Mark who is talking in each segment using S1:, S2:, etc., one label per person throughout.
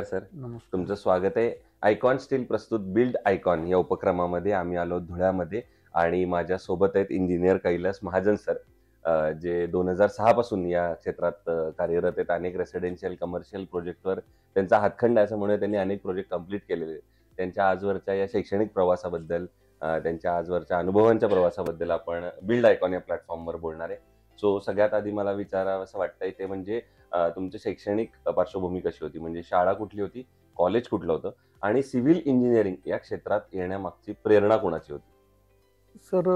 S1: Sir.
S2: नमस्कार.
S1: तुमचं स्वागत आहे. आयकॉन स्टील प्रस्तुत बिल्ड आयकॉन या उपक्रमामध्ये आम्ही आलो धुळ्यामध्ये आणि माझ्या सोबत आहेत इंजिनियर कैलास महाजन सर, जे 2006 पासून या क्षेत्रात कार्यरत आहेत. अनेक रेसिडेन्शियल कमर्शियल प्रोजेक्टवर त्यांचा हातखंड आहे, असल्यामुळे त्यांनी अनेक प्रोजेक्ट कंप्लीट केलेले आहेत. त्यांच्या आजवरच्या या शैक्षणिक प्रवासाबद्दल, त्यांच्या आजवरच्या अनुभवांच्या प्रवासाबद्दल आपण बिल्ड आयकॉन या प्लॅटफॉर्मवर बोलणार आहे. सो सगळ्यात आधी मला विचारावंसं वाटतंय ते म्हणजे तुमची शैक्षणिक पार्श्वभूमी कशी होती? म्हणजे शाळा कुठली होती? कॉलेज कुठलं होतं? आणि सिव्हिल इंजिनिअरिंग या क्षेत्रात येण्यामागची प्रेरणा कोणाची होती?
S2: सर,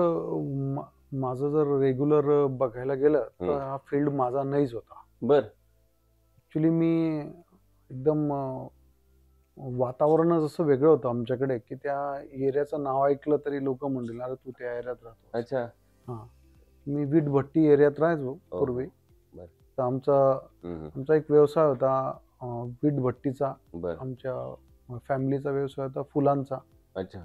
S2: माझं जर रेग्युलर बघायला गेलं तर
S1: हं.
S2: हा फील्ड माझा नाहीच होता.
S1: बरं.
S2: ॲक्च्युली मी एकदम वातावरणच असं वेगळं होतं आमच्याकडे, की त्या एरियाचं नाव ऐकलं तरी लोकं म्हणतील, "अरे, तू त्या एरियात राहतोस."
S1: अच्छा.
S2: हां. मी वीटभट्टी एरियात राहायचो
S1: हो,
S2: पूर्वी.
S1: हो. बरं.
S2: तर आमचा
S1: हं, हं.
S2: आमचा एक व्यवसाय होता वीटभट्टीचा.
S1: बरं.
S2: आमच्या फॅमिलीचा व्यवसाय होता फुलांचा.
S1: अच्छा.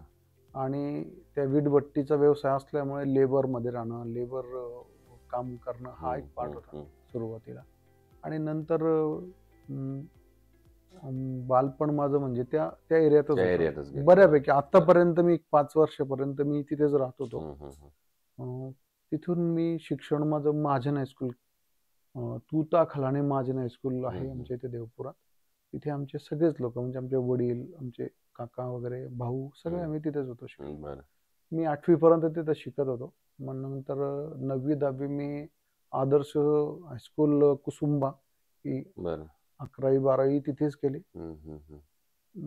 S2: आणि त्या वीटभट्टीचा व्यवसाय असल्यामुळे लेबरमध्ये राहणं, काम करणं हा एक पार्ट
S1: हं,
S2: होता
S1: हं.
S2: सुरुवातीला. आणि नंतर बालपण माझं म्हणजे त्या त्या एरियातच
S1: त्या
S2: होतं.
S1: एरियातच गेलं.
S2: बऱ्यापैकी आतापर्यंत मी 5 वर्षापर्यंत मी तिथेच राहत होतो.
S1: हं, हं, हं.
S2: तिथून मी शिक्षण माझं महाजन हायस्कूल, तूता खलाणे महाजन हायस्कूल आहे
S1: हं, हं.
S2: आमच्या इथे देवपुरात. तिथे आमचे सगळेच लोक म्हणजे आमचे वडील, आमचे काका वगैरे, भाऊ सगळे आम्ही तिथेच होतो शिकलो.
S1: बरं.
S2: मी 8वी पर्यंत तिथं शिकत होतो. मग नंतर 9वी 10वी मी आदर्श हायस्कूल कुसुंबा ही
S1: बरं.
S2: 11वी 12वी तिथेच केली.
S1: हं, हं, हं.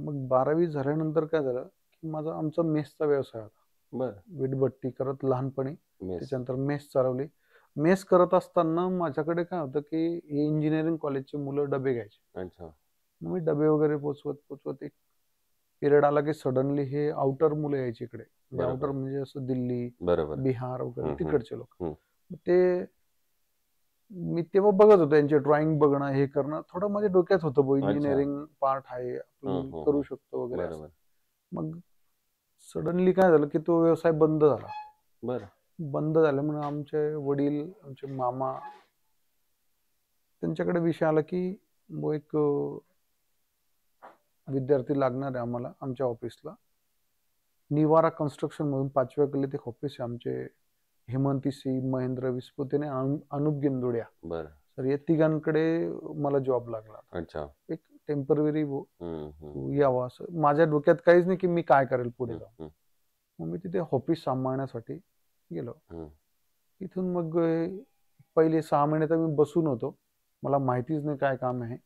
S2: मग 12वी झाल्यानंतर काय झालं, की आमचा मेसचा व्यवसाय होता.
S1: बरं.
S2: वीटभट्टी करत लहानपणी.
S1: मेस.
S2: त्याच्यानंतर मेस चालवली. मेस करत असताना माझ्याकडे काय होतं, की इंजिनिअरिंग कॉलेजचे मुलं डबे घ्यायचे.
S1: अच्छा.
S2: मग मी डबे वगैरे पोचवत एक पिरियड आला, की सडनली हे आउटर मुलं यायची इकडे. म्हणजे आउटर
S1: बरोबर.
S2: म्हणजे असं दिल्ली,
S1: बरोबर.
S2: बिहार वगैरे
S1: हं, हं.
S2: तिकडचे लोक.
S1: हं.
S2: ते मी तेव्हा बघत होतो यांचे ड्रॉइंग बघणं, हे करणं थोडं माझ्या डोक्यात होतं बुवा,
S1: अच्छा.
S2: इंजिनिअरिंग पार्ट आहे,
S1: हं,
S2: आपण
S1: हं,
S2: करू
S1: हं.
S2: शकतो वगैरे असं.
S1: बरोबर.
S2: मग सडनली काय झालं, की तो व्यवसाय बंद झाला.
S1: बरं.
S2: बंद झाल्यामुळे आमचे वडील, आमचे मामा त्यांच्याकडे विषय आला, की बुवा एक विद्यार्थी लागणार आहे आम्हाला आमच्या ऑफिसला. निवारा कन्स्ट्रक्शन म्हणून 5व्या गल्लीत एक ऑफिस आहे आमचे. हेमंती सी, महेंद्र विस्पुते आणि अनुप गिंदोड्या.
S1: बरं.
S2: तर या तिघांकडे मला जॉब लागला.
S1: अच्छा.
S2: एक टेम्पररी
S1: हं, हं.
S2: यावं असं. माझ्या डोक्यात काहीच नाही, की मी काय करेल पुढे
S1: हं,
S2: जाऊन.
S1: हं.
S2: मग मी तिथे ऑफिस सांभाळण्यासाठी गेलो.
S1: हं.
S2: तिथून मग पहिले 6 महिने तर मी बसून होतो. मला माहितीच नाही काय काम आहे.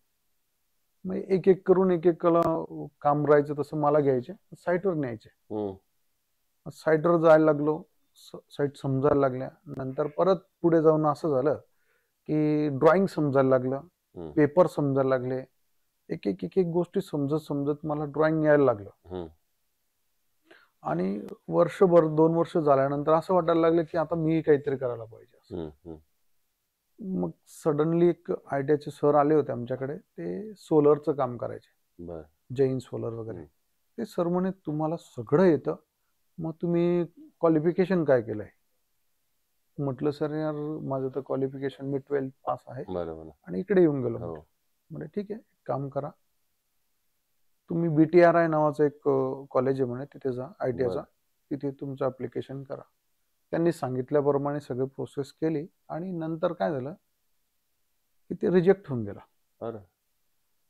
S2: मग एक-एक करून एक-एक काम राहायचं तसं मला घ्यायचे. साईटवर न्यायचे.
S1: हं.
S2: साईटवर जायला लागलो. साईट समजायला लागल्या. नंतर परत पुढे जाऊन असं झालं, की ड्रॉइंग समजायला लागलं.
S1: हं.
S2: पेपर समजायला लागले. एक-एक गोष्टी समजत मला ड्रॉइंग यायला लागलं.
S1: हं.
S2: आणि वर्षभर 2 वर्ष झाल्यानंतर असं वाटायला लागलं, की आता मी काहीतरी करायला पाहिजे असं.
S1: हं, हं.
S2: मग सडनली एक आयटीआयचे सर आले होते आमच्याकडे. ते सोलरचं काम करायचे.
S1: बरं.
S2: जैन सोलर वगैरे.
S1: हं.
S2: ते सर म्हणे, "तुम्हाला सगळं येतं. मग तुम्ही क्वालिफिकेशन काय केलंय?" म्हटलं, "सर यार, माझं तर क्वालिफिकेशन मी 12th पास आहे
S1: बरोबर.
S2: आणि इकडे येऊन गेलो."
S1: हो.
S2: म्हटलं. म्हणे, "ठीक आहे, एक काम करा. तुम्ही बीटीआरआय नावाचं एक कॉलेज आहे म्हणे, तिथे जा आयटीआयचा.
S1: बरं.
S2: तिथे तुमचं ॲप्लिकेशन करा." त्यांनी सांगितल्याप्रमाणे सगळी प्रोसेस केली आणि नंतर काय झालं, की ते रिजेक्ट होऊन गेलं.
S1: बरं.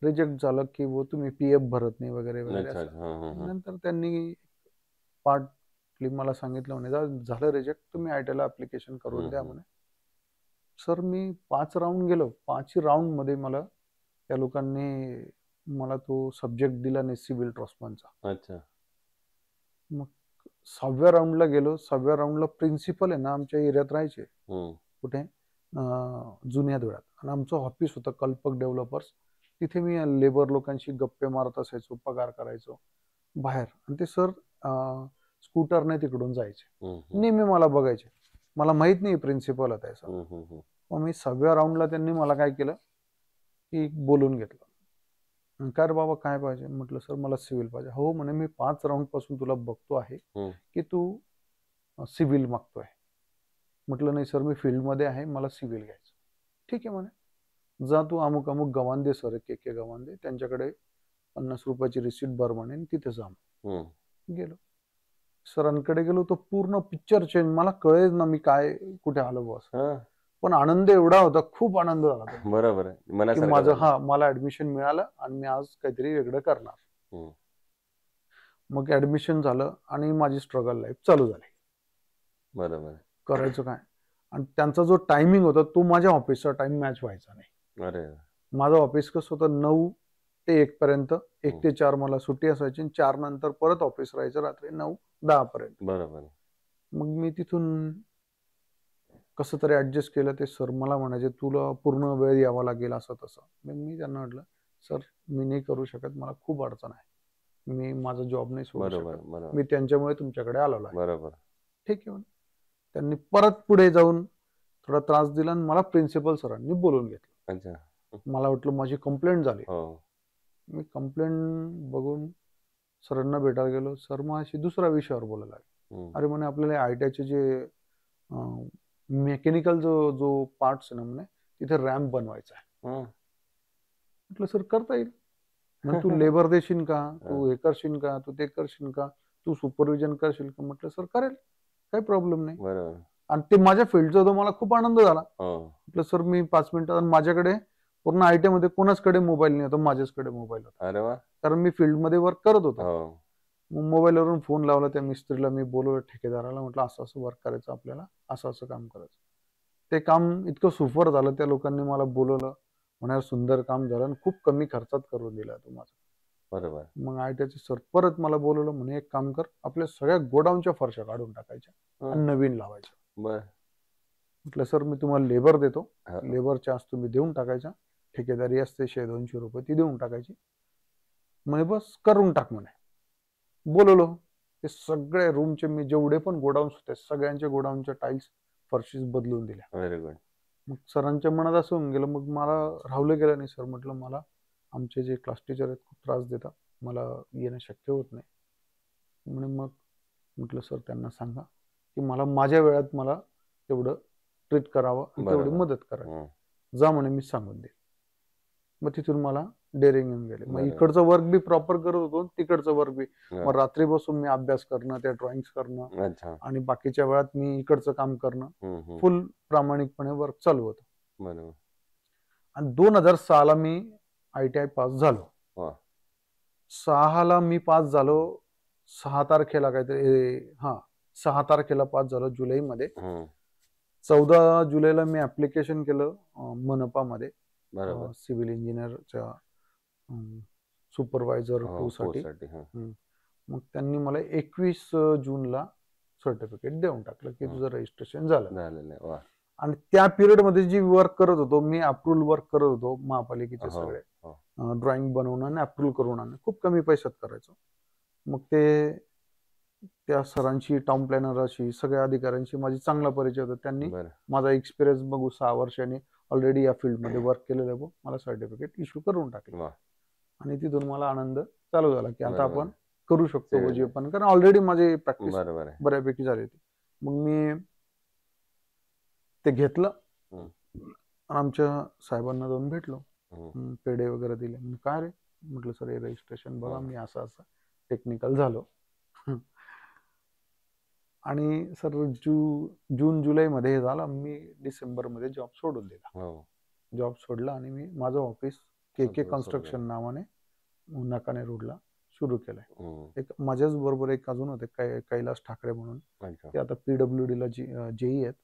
S2: रिजेक्ट झालं, की तुम्ही पी-एफ भरत नाही वगैरे, वगैरे
S1: अच्छा,
S2: असं.
S1: अच्छा. हं, हं, हं.
S2: नंतर त्यांनी पार्टली मला सांगितलं म्हणे, झालं रिजेक्ट, तुम्ही आयटीआयला ॲप्लिकेशन करून
S1: हं,
S2: द्या"
S1: हं.
S2: म्हणे. सर, मी 5 राउंड गेलो. 5ही राउंडमध्ये मला त्या लोकांनी मला तो सब्जेक्ट दिला नाही, सिव्हिल ड्रॉफ्ट्समनचा.
S1: अच्छा.
S2: मग 6व्या राउंडला गेलो. 6व्या राउंडला प्रिन्सिपल आहे ना आमच्या एरियात राहायचे.
S1: हं.
S2: कुठे? जुन्या धुळ्यात. आणि आमचं ऑफिस होतं कल्पक डेव्हलपर्स. तिथे मी लेबर लोकांशी गप्पे मारत असायचो, पगार करायचो बाहेर. आणि ते सर स्कूटरने तिकडून जायचे.
S1: हं, हं.
S2: नेहमी मला बघायचे. मला माहित नाही प्रिन्सिपल होता सर.
S1: हं, हं, हं.
S2: मग मी 6व्या राउंडला त्यांनी मला काय केलं, की बोलून घेतलं. "काय रे बाबा, काय पाहिजे?" म्हटलं, "सर, मला सिव्हिल पाहिजे." "हो," म्हणे, "मी 5 राउंडपासून तुला बघतो आहे,
S1: हं.
S2: की तू सिव्हिल मागतोय." म्हटलं, "नाही सर, मी फील्डमध्ये आहे, मला सिव्हिल घ्यायचं." "ठीक आहे," म्हणे, "जा तू अमुक-अमुक गवांदे सर, के-के गवांदे, त्यांच्याकडे 50 रुपयाची रिसिप्ट भर म्हणे आणि तिथे जा.
S1: हम्म.
S2: गेलो सरांकडे गेलो, तो पूर्ण पिक्चर चेंज. मला कळेल ना मी काय कुठे आलो बॉस.
S1: हा,
S2: पण आनंद एवढा होता, खूप आनंद झाला तो,
S1: बरोबर आहे,
S2: की
S1: मनासारखं
S2: माझं
S1: झालं.
S2: मला ऍडमिशन मिळालं आणि मी आज काहीतरी वेगळं करणार.
S1: हम्म.
S2: मग ऍडमिशन झालं आणि माझी स्ट्रगल लाईफ चालू झाली.
S1: बरोबर आहे.
S2: करायचं काय, आणि त्यांचा जो टायमिंग होता तो माझ्या ऑफिसचा टाइम मॅच व्हायचा नाही.
S1: अरे
S2: माझं ऑफिस कसं होतं 9 ते 1 पर्यंत, 1 ते 4 मला सुट्टी असायची, 4 नंतर परत ऑफिस राहायचं रात्री 9-10 पर्यंत.
S1: बरोबर.
S2: मग मी तिथून कसं तरी ऍडजस्ट केलं. ते सर मला म्हणायचे तुला पूर्ण वेळ यावा लागेल असं तसं. मग मी त्यांना म्हटलं सर मी नाही करू शकत, मला खूप अडचण आहे, मी माझा जॉब नाही सोडू
S1: बरोबर.
S2: शकत,
S1: बरोबर.
S2: मी त्यांच्यामुळे तुमच्याकडे आलेलो आहे.
S1: बरोबर.
S2: ठीक आहे म्हणे. त्यांनी परत पुढे जाऊन थोडा त्रास दिला आणि मला प्रिन्सिपल सरांनी बोलून घेतलं.
S1: अच्छा.
S2: मला वाटलं माझी कंप्लेंट झाली.
S1: हो.
S2: मी कंप्लेंट बघून सरांना भेटायला गेलो. सर मग अशी दुसऱ्या विषयावर बोलायला लागले.
S1: हम्म.
S2: अरे म्हणे आपल्याला आयटीआयचे जे मेकॅनिकल जो जो पार्ट्स आहे ना म्हणे, तिथे रॅम्प बनवायचा आहे.
S1: हं.
S2: म्हटलं सर करता येईल. मग तू लेबर देशील का, तू हे करशील का, तू ते करशील का, तू सुपरविजन करशील का. म्हटलं सर करेल, काही प्रॉब्लेम नाही.
S1: बरोबर.
S2: आणि ते माझ्या फील्डचा होतं, मला खूप आनंद झाला.
S1: हो.
S2: म्हटलं सर मी 5 मिनिटात, आणि माझ्याकडे पूर्ण आयटी मध्ये कोणाचकडे मोबाईल नाही होता, माझ्याचकडे मोबाईल होता,
S1: अरे वा.
S2: कारण मी फील्डमध्ये वर्क करत होतो.
S1: हो.
S2: मग मोबाईलवरून फोन लावला त्या मिस्त्रीला, मी बोलवलं ठेकेदाराला, म्हटलं असं असं वर्क करायचं आपल्याला, असं असं काम करायचं. ते काम इतकं सुपर झालं, त्या लोकांनी मला बोलवलं, म्हणाल सुंदर काम झालं आणि खूप कमी खर्चात करून दिला तू माझं.
S1: बरोबर.
S2: मग आयटीआयचे सर परत मला बोलवलं, म्हणे एक काम कर, आपल्या सगळ्या गोडाऊनच्या फरशा काढून टाकायच्या आणि नवीन लावायच्या.
S1: बर.
S2: म्हटलं सर मी तुम्हाला लेबर देतो,
S1: हा.
S2: लेबरच्या आज तुम्ही देऊन टाकायच्या, ठेकेदारी असते 100-200 रुपये ती देऊन टाकायची. म्हणे बस करून टाक म्हणे. बोलवलो, ते सगळे रूमचे मी जेवढे पण गोडाऊन्स होते सगळ्यांच्या गोडाऊनच्या टाईल्स फरशीस बदलून दिल्या.
S1: Very good.
S2: मग सरांच्या मनात असं होऊन गेलं, मग मला राहवलं गेलं नाही. सर म्हटलं मला आमचे जे क्लास टीचर आहेत खूप त्रास देतात, मला येणं शक्य होत नाही. म्हणून मग म्हटलं सर त्यांना सांगा की मला माझ्या वेळात मला तेवढं ट्रीट करावं आणि तेवढी मदत करावी. जा म्हणे मी सांगून देईल. मग तिथून मला डेअरिंग येऊन गेले. मग इकडचं वर्क बी प्रॉपर करत होतो, तिकडचं वर्क बी. मग रात्री बसून मी अभ्यास करणं, त्या ड्रॉइंग्स करणं आणि बाकीच्या वेळात मी इकडचं काम करणं, फुल प्रामाणिकपणे वर्क चालू होतं. आणि 2006 मी आयटीआय पास झालो. 6 मी पास झालो. 6 तारखेला काहीतरी 6 तारखेला पास झालो जुलैमध्ये. 14 जुलैला मी ऍप्लिकेशन केलं मनपामध्ये सिव्हिल इंजिनियरच्या सुपरवायझर 2 साठी. मग त्यांनी मला 21 जूनला सर्टिफिकेट देऊन टाकलं की तुझं रजिस्ट्रेशन झालं. आणि त्या पिरियड मध्ये जी वर्क करत होतो मी, अप्रुव्हल वर्क करत होतो महापालिकेचे सगळे ड्रॉइंग बनवणं आणि अप्रुव्हल करून आणणं, खूप कमी पैशात करायचो. मग ते त्या सरांशी, टाउन प्लॅनरशी, सगळ्या अधिकाऱ्यांशी माझी चांगला परिचय होता. त्यांनी माझा एक्सपिरियन्स बघू 6 वर्षांनी ऑलरेडी या फील्डमध्ये वर्क केलेलं आहे, मला सर्टिफिकेट इश्यू करून टाकलं. आणि तिथून मला आनंद चालू झाला की आता आपण करू शकतो जे पण, कारण ऑलरेडी माझी प्रॅक्टिस बऱ्यापैकी झाली होती. मग मी ते घेतलं आणि आमच्या साहेबांना जाऊन भेटलो, पेढे वगैरे दिले. काय रे म्हटलं सर हे रजिस्ट्रेशन बघा, मी असं असं टेक्निकल झालो. आणि सर जून जुलै मध्ये हे झालं. मी डिसेंबर मध्ये जॉब सोडून दिला. जॉब सोडला आणि मी माझं ऑफिस के कन्स्ट्रक्शन नावाने नाकाने रोडला सुरू केलंय. एक माझ्याच बरोबर एक अजून होते कैलास ठाकरे म्हणून, ते आता PWD ला जेई आहेत.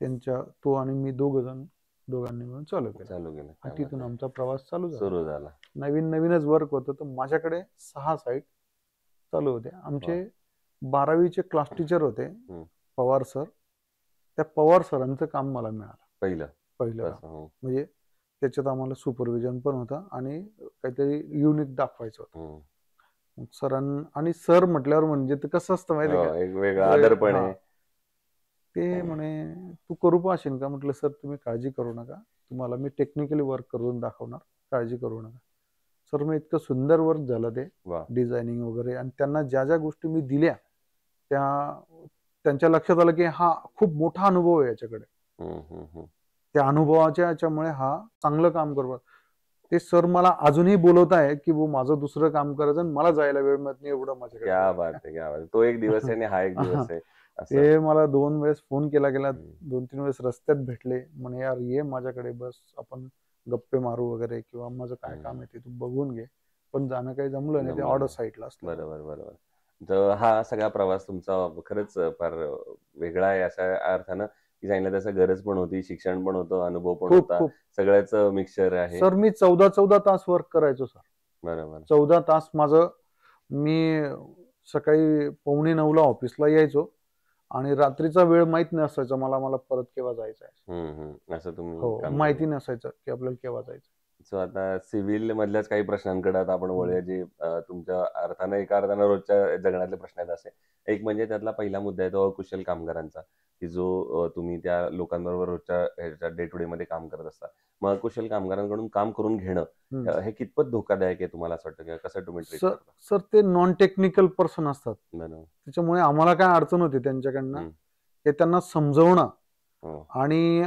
S2: त्यांच्या तो आणि मी दोघांनी मिळून चालू केलं. तिथून आमचा प्रवास चालू झाला. नवीनच वर्क होतं, तर माझ्याकडे 6 साईट चालू होते. आमचे 12वीचे क्लास टीचर होते पवार सर. त्या पवार सरांचं काम मला मिळालं पहिलं. म्हणजे त्याच्यात आम्हाला सुपरविजन पण होतं आणि काहीतरी युनिक दाखवायचं होतं. आणि सर म्हटल्यावर म्हणजे ते कसं असतं माहिती का, ते म्हणे तू करू पाहशील का. म्हटलं सर तुम्ही काळजी करू नका, तुम्हाला मी टेक्निकली वर्क करून दाखवणार, काळजी करू नका. सर मग इतकं सुंदर वर्क झालं ते डिझायनिंग वगैरे. आणि त्यांना ज्या ज्या गोष्टी मी दिल्या त्यांच्या लक्षात आलं की हा खूप मोठा अनुभव आहे याच्याकडे. त्या अनुभवाच्या याच्यामुळे हा चांगलं काम करतो. ते सर मला अजूनही बोलवत आहे की वो माझं दुसरं काम करायचं आणि मला जायला वेळ मिळत नाही, एवढं माझ्याकडे
S1: क्या
S2: वेळ
S1: बात
S2: आहे.
S1: आहे, क्या बात आहे. तो एक दिवस आहे आणि हा एक
S2: हा.
S1: दिवस आहे असं.
S2: ते मला 2 वेळेस फोन केला गेला,
S1: हम्म.
S2: 2-3 वेळेस रस्त्यात भेटले, म्हणे यार ये माझ्याकडे बस, आपण गप्पे मारू वगैरे, किंवा माझं काय काम आहे ते तू बघून घे. पण जाणं काही जमलं नाही, ते
S1: जमलं
S2: ऑर्डर
S1: नाही.
S2: साईडला असलं.
S1: बरोबर, बरोबर. तर हा सगळा प्रवास तुमचा खरंच फार वेगळा आहे अशा अर्थानं, की सांगितलं तसं गरज पण होती, शिक्षण पण होतं, अनुभव पण
S2: खूप
S1: होता.
S2: खूप
S1: सगळ्याच मिक्सचर आहे.
S2: सर, मी 14-14 तास वर्क करायचो सर.
S1: बरोबर.
S2: 14 तास माझं, मी सकाळी 8:45ला ऑफिसला यायचो आणि रात्रीचा वेळ माहित नसायचा मला, मला परत केव्हा जायचं आहे.
S1: असं तुम्ही
S2: हो,
S1: काम
S2: माहिती
S1: केलं.
S2: नसायचं की आपल्याला केव्हा जायचं.
S1: सो आता सिव्हिल मधल्याच काही प्रश्नांकडे आता आपण वळूया, जे तुमच्या अर्थानं एका अर्थानं रोजच्या जगण्यातले प्रश्न आहेत असे. एक म्हणजे त्यातला पहिला मुद्दा आहे तो अकुशल कामगारांचा, की जो तुम्ही त्या लोकांबरोबर रोजच्या ह्याच्या डे टू डे मध्ये काम करत असता. मग अकुशल कामगारांकडून काम करून घेणं हे कितपत धोकादायक आहे तुम्हाला असं वाटतं, किंवा कसं तुम्ही ट्रीट
S2: सर
S1: करता?
S2: सर ते नॉन टेक्निकल पर्सन असतात,
S1: बरोबर.
S2: त्याच्यामुळे आम्हाला काय अडचण होती त्यांच्याकडनं,
S1: हम्म.
S2: हे त्यांना समजवणं,
S1: हो.
S2: आणि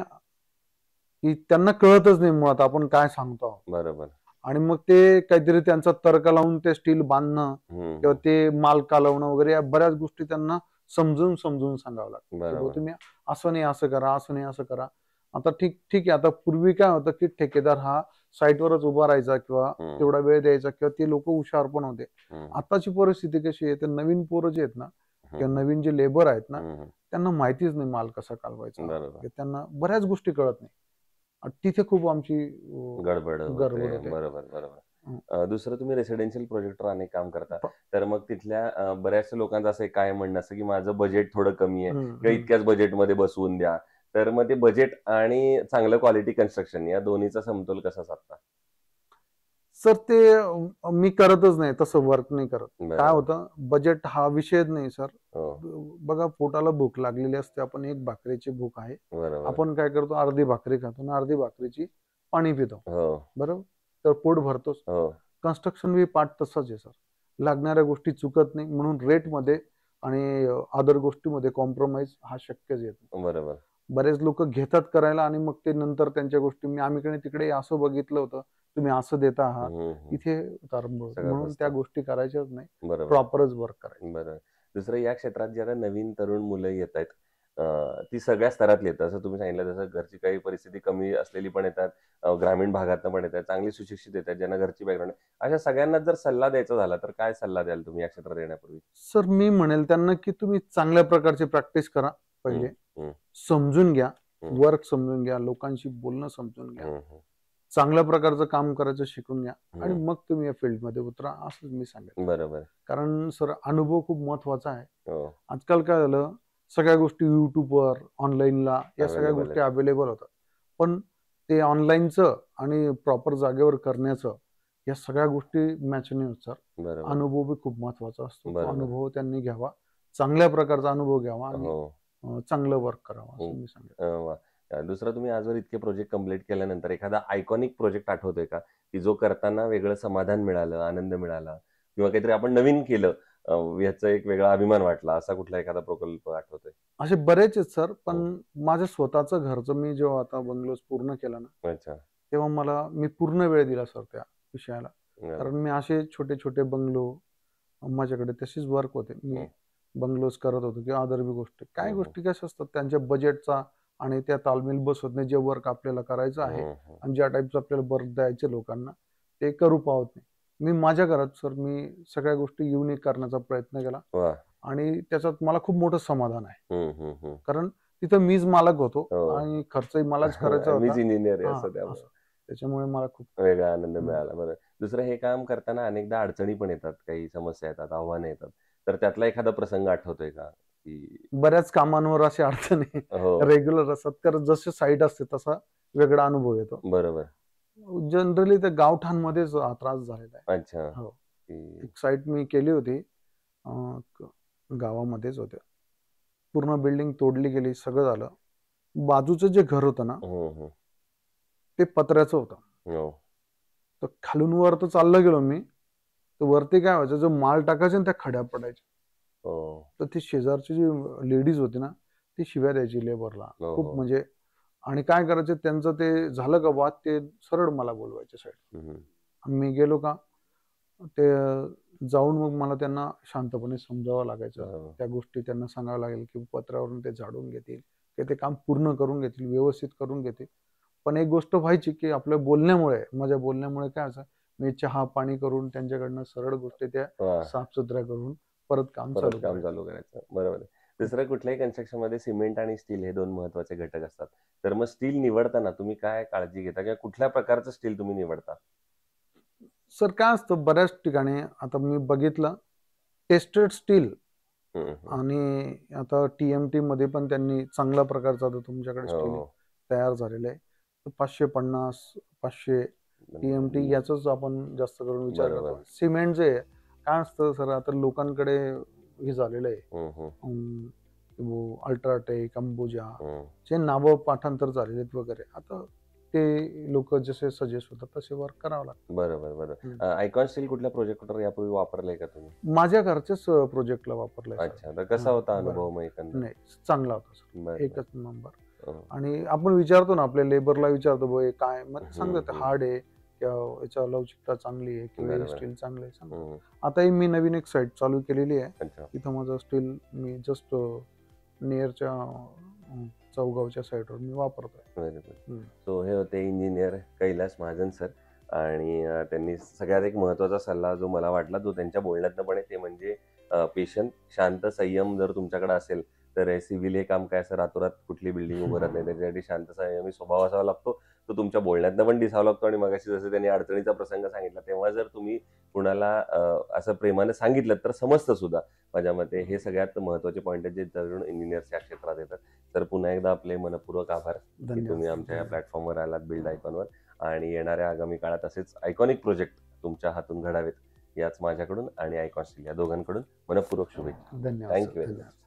S2: की त्यांना कळतच नाही मुळात आपण काय सांगतो आहोत.
S1: बरोबर.
S2: आणि मग ते काहीतरी त्यांचा तर्क लावून ते स्टील बांधणं किंवा
S1: हम्म.
S2: ते माल कालवणं वगैरे, या बऱ्याच गोष्टी त्यांना समजून समजून सांगावं लागतं, की बुवा
S1: बरोबर.
S2: तुम्ही असं नाही असं करा, असं नाही असं करा. आता ठीक ठीक आहे, आता पूर्वी काय होतं की ठेकेदार हा साईटवरच उभा राहायचा किंवा
S1: हम्म.
S2: तेवढा वेळ द्यायचा, किंवा ते लोक हुशार पण होते.
S1: हम्म.
S2: आताची परिस्थिती कशी आहे, ते नवीन पोरं जे आहेत ना, किंवा
S1: हम्म.
S2: नवीन जे लेबर आहेत ना,
S1: हम्म.
S2: त्यांना माहितीच नाही माल कसा कालवायचा,
S1: बरोबर.
S2: की त्यांना बऱ्याच गोष्टी कळत नाही. आणि तिथे खूप आमची
S1: गडबड
S2: गडबड
S1: होते.
S2: होते.
S1: बरोबर, बरोबर.
S2: हं.
S1: दुसरं, तुम्ही रेसिडेन्शियल प्रोजेक्टवर अनेक काम करता.
S2: प-
S1: तर मग तिथल्या बऱ्याचशा लोकांचं असं काय म्हणणं असतं, की माझं बजेट थोडं कमी आहे,
S2: हं,
S1: किंवा
S2: हं.
S1: इतक्याच बजेटमध्ये बसवून द्या. तर मग ते बजेट आणि चांगलं क्वालिटी कन्स्ट्रक्शन या दोन्हीचा समतोल कसा साधता?
S2: सर ते मी करतच नाही, तसं वर्क नाही करत. काय
S1: बरोबर.
S2: होतं, बजेट हा विषयच नाही सर.
S1: हो.
S2: बघा, पोटाला भूक लागलेली असते, आपण एक भाकरीची भूक आहे,
S1: बरोबर.
S2: आपण काय करतो, अर्धी भाकरी खातो आणि अर्धी भाकरीची पाणी पितो,
S1: हो.
S2: बरोबर, तर पोट भरतोच.
S1: हो.
S2: कन्स्ट्रक्शन बी पार्ट तसाच आहे सर. लागणाऱ्या गोष्टी चुकत नाही, म्हणून रेटमध्ये आणि अदर गोष्टीमध्ये कॉम्प्रोमाइज हा शक्यच येत नाही.
S1: बरोबर.
S2: बरेच लोक घेतात करायला, आणि मग ते नंतर त्यांच्या गोष्टी, आम्ही तिकडे असं बघितलं होतं, तुम्ही असं देता आहात, इथे तारंबळ होते.
S1: सगळं
S2: म्हणून
S1: फसतं.
S2: त्या गोष्टी करायच्याच नाही,
S1: बरोबर.
S2: प्रॉपरच वर्क करायचं.
S1: बरोबर. दुसरं, या क्षेत्रात जी आता नवीन तरुण मुलं येत आहेत, ती सगळ्या स्तरातली येतात. असं तुम्ही सांगितलं, जसं घरची काही परिस्थिती कमी असलेली पण येतात, ग्रामीण भागातनं पण येतात, चांगली सुशिक्षित येतात, ज्यांना घरची बॅकग्राऊंड आहे. अशा सगळ्यांना जर सल्ला द्यायचा झाला तर काय सल्ला द्याल तुम्ही या क्षेत्रात येण्यापूर्वी?
S2: सर, मी म्हणेल त्यांना की तुम्ही चांगल्या प्रकारची प्रॅक्टिस करा पहिले,
S1: हम्म.
S2: समजून घ्या,
S1: हम्म.
S2: वर्क समजून घ्या, लोकांशी बोलणं समजून घ्या,
S1: हम्म.
S2: चांगल्या प्रकारचं काम करायचं शिकून घ्या, आणि
S1: हम्म.
S2: मग तुम्ही या फील्डमध्ये उतरा, असंच मी सांगेन.
S1: बरोबर.
S2: कारण सर, अनुभव खूप महत्वाचा आहे.
S1: हो.
S2: आजकाल काय झालं, सगळ्या गोष्टी युट्यूबवर, ऑनलाईनला, या सगळ्या
S1: Available
S2: गोष्टी
S1: आहेत.
S2: अवेलेबल होतात. पण ते ऑनलाईनचं आणि प्रॉपर जागेवर करण्याचं, या सगळ्या गोष्टी मॅच नाही होत सर.
S1: बरोबर.
S2: अनुभव बी खूप महत्वाचा असतो. तो
S1: बरोबर.
S2: अनुभव त्यांनी घ्यावा, चांगल्या प्रकारचा अनुभव घ्यावा, आणि
S1: हो.
S2: चांगलं वर्क करावं, असं मी सांगेन.
S1: वा. दुसरं, तुम्ही आजवर इतके प्रोजेक्ट कंप्लीट केल्यानंतर एखादा आयकॉनिक प्रोजेक्ट आठवतोय का, की जो करताना वेगळं समाधान मिळालं, आनंद मिळाला, किंवा काहीतरी आपण नवीन केलं, याचा एक वेगळा अभिमान वाटला, असा कुठला एखादा प्रकल्प आठवतोय?
S2: असे बरेच आहेत सर, पण माझं स्वतःचं घरचं, मी जेव्हा आता बंगलोज पूर्ण केला ना,
S1: अच्छा.
S2: तेव्हा मी पूर्ण वेळ दिला सर त्या विषयाला.
S1: बरं.
S2: कारण मी असे छोटे छोटे बंगलो, माझ्याकडे तशीच वर्क होते, मी बंगलोज करत होतो, किंवा अदर बी गोष्टी, काय गोष्टी कशा असतात, त्यांच्या बजेटचा आणि त्या तालमेल बसवत नाही. जे वर्क आपल्याला करायचं आहे आणि ज्या टाईपचं आपल्याला वर्क द्यायचे लोकांना, ते करू पावत नाही. मी माझ्या घरात सर, मी सगळ्या गोष्टी युनिक करण्याचा प्रयत्न केला,
S1: वा.
S2: आणि त्याच्यात मला खूप मोठं समाधान आहे.
S1: हम्म.
S2: कारण तिथं मीच मालक होतो,
S1: हो.
S2: आणि खर्चही मलाच करायचा
S1: मीच
S2: होता.
S1: इंजिनियर आहे,
S2: हा,
S1: असं त्यामुळे
S2: असं. त्याच्यामुळे मला खूप
S1: वेगळा आनंद मिळाला. बरं. दुसरं, हे काम करताना अनेकदा अडचणी पण येतात, काही समस्या येतात, आव्हानं येतात. तर त्यातला एखादा प्रसंग आठवतोय का, की
S2: बऱ्याच कामांवर अशी अडचणी
S1: हो.
S2: रेग्युलर असतात, कारण जसे साईट असते तसा वेगळा अनुभव येतो.
S1: बरोबर.
S2: जनरली ते गावठाणमध्येच हा त्रास झालेला आहे.
S1: अच्छा.
S2: हो.
S1: की
S2: एक साईट मी केली होती, गावामध्येच होत्या, पूर्ण बिल्डिंग तोडली गेली, सगळं झालं. बाजूचं जे घर होतं ना, ते पत्र्याचं होतं.
S1: हो.
S2: तर खालून वर तर चाललं गेलो मी, तर वरती काय व्हायचं, जो माल टाकायचा ना, त्या खड्या पडायच्या.
S1: हो.
S2: तर ती शेजारची जी लेडीज होती ना, ती शिव्या द्यायची लेबरला,
S1: हो.
S2: खूप म्हणजे आणि काय करायचं त्यांचं ते झालं का वाद ते सरळ मला बोलवायचे साईड.
S1: हम्म.
S2: मी गेलो का ते जाऊन मग मला त्यांना शांतपणे समजावं लागायचं.
S1: हो.
S2: त्या गोष्टी त्यांना सांगावं लागेल की पत्रावरून ते झाडून घेतील, ते काम पूर्ण करून घेतील, व्यवस्थित करून घेतील. पण एक गोष्ट व्हायची की आपल्या बोलण्यामुळे, माझ्या बोलण्यामुळे काय असं मी चहा पाणी करून त्यांच्याकडनं सरळ गोष्टी त्या
S1: वा.
S2: साफसुथऱ्या करून परत काम
S1: परत
S2: चालू
S1: काम
S2: करायचं.
S1: चालू करायचं. बरोबर आहे. दुसरं कुठल्याही कन्स्ट्रक्शन मध्ये सिमेंट आणि स्टील हे 2 महत्त्वाचे घटक असतात. तर मग स्टील निवडताना तुम्ही काय काळजी घेता किंवा कुठल्या प्रकारचं स्टील तुम्ही निवडता?
S2: सर काय असतं बऱ्याच ठिकाणी आता मी बघितलं टेस्टेड स्टील
S1: हं, हं.
S2: आणि आता TMT मध्ये पण त्यांनी चांगल्या प्रकारचं आता तुमच्याकडे
S1: हो,
S2: स्टील
S1: हो.
S2: तयार झालेलं आहे. तर 550, 500 TMT याचाच आपण जास्त करून विचार
S1: बरोबर.
S2: करतो. सिमेंट जे आहे, काय असतं सर आता लोकांकडे हे झालेलं आहे.
S1: हं, हं.
S2: अल्ट्राटेक, अंबुजा
S1: हं.
S2: जे नावं पाठांतर झालेले आहेत वगैरे. आता ते लोक जसे सजेस्ट होतात तसे वर्क करावं लागतं.
S1: बरोबर, बरोबर. आयकॉन स्टील कुठल्या प्रोजेक्टवर यापूर्वी वापरलंय का तुम्ही?
S2: माझ्या घरच्याच प्रोजेक्टला वापरलंय सर.
S1: अच्छा. तर कसा होता
S2: बरं.
S1: अनुभव मग एकंदर?
S2: नाही चांगला होता सर.
S1: बरं, बरं.
S2: एकच नंबर.
S1: हं.
S2: आणि आपण विचारतो ना आपल्या लेबरला विचारतो बुवा हे काय मग
S1: हं,
S2: सांगतात
S1: हं.
S2: हार्ड आहे किंवा याच्या लवचिकता चांगली आहे किंवा हे
S1: बरोबर.
S2: स्टील चांगलं आहे सांगतात.
S1: हं.
S2: आताही मी नवीन एक साईट चालू केलेली आहे.
S1: अच्छा.
S2: तिथं माझं स्टील मी जस्ट नियरच्या चौगावच्या साईडवर मी वापरतोय.
S1: बरोबर. सो हे होते इंजिनियर कैलास महाजन सर आणि त्यांनी सगळ्यात एक महत्त्वाचा सल्ला जो मला वाटला जो त्यांच्या बोलण्यातनं पण आहे ते म्हणजे पेशंट, शांत, संयम जर तुमच्याकडे असेल तर हे सिव्हिल हे काम काय असं रातोरात कुठली बिल्डिंग उभारत नाही. त्याच्यासाठी शांत संयमी स्वभाव असावा लागतो. तो तुमच्या बोलण्यातनं पण दिसावा लागतो आणि मगाशी जसं त्यांनी अडचणीचा प्रसंग सांगितला तेव्हा जर तुम्ही कुणाला असं प्रेमाने सांगितलं तर समजतं सुद्धा. माझ्या मते हे सगळ्यात महत्त्वाचे पॉईंट आहेत जे तरुण इंजिनियर्स या क्षेत्रात येतात. तर पुन्हा एकदा आपले मनपूर्वक आभार की
S2: धन्यवाद
S1: तुम्ही
S2: सर.
S1: आमच्या या
S2: धन्यवाद.
S1: प्लॅटफॉर्मवर आलात बिल्ड आयकॉनवर आणि येणाऱ्या आगामी काळात असेच आयकॉनिक प्रोजेक्ट तुमच्या हातून घडावेत याच माझ्याकडून आणि आयकॉन स्टील या दोघांकडून मनपूर्वक शुभेच्छा.
S2: धन्यवाद
S1: थँक
S2: सर.
S1: यू व्हेरी
S2: धन्यवाद.
S1: मच.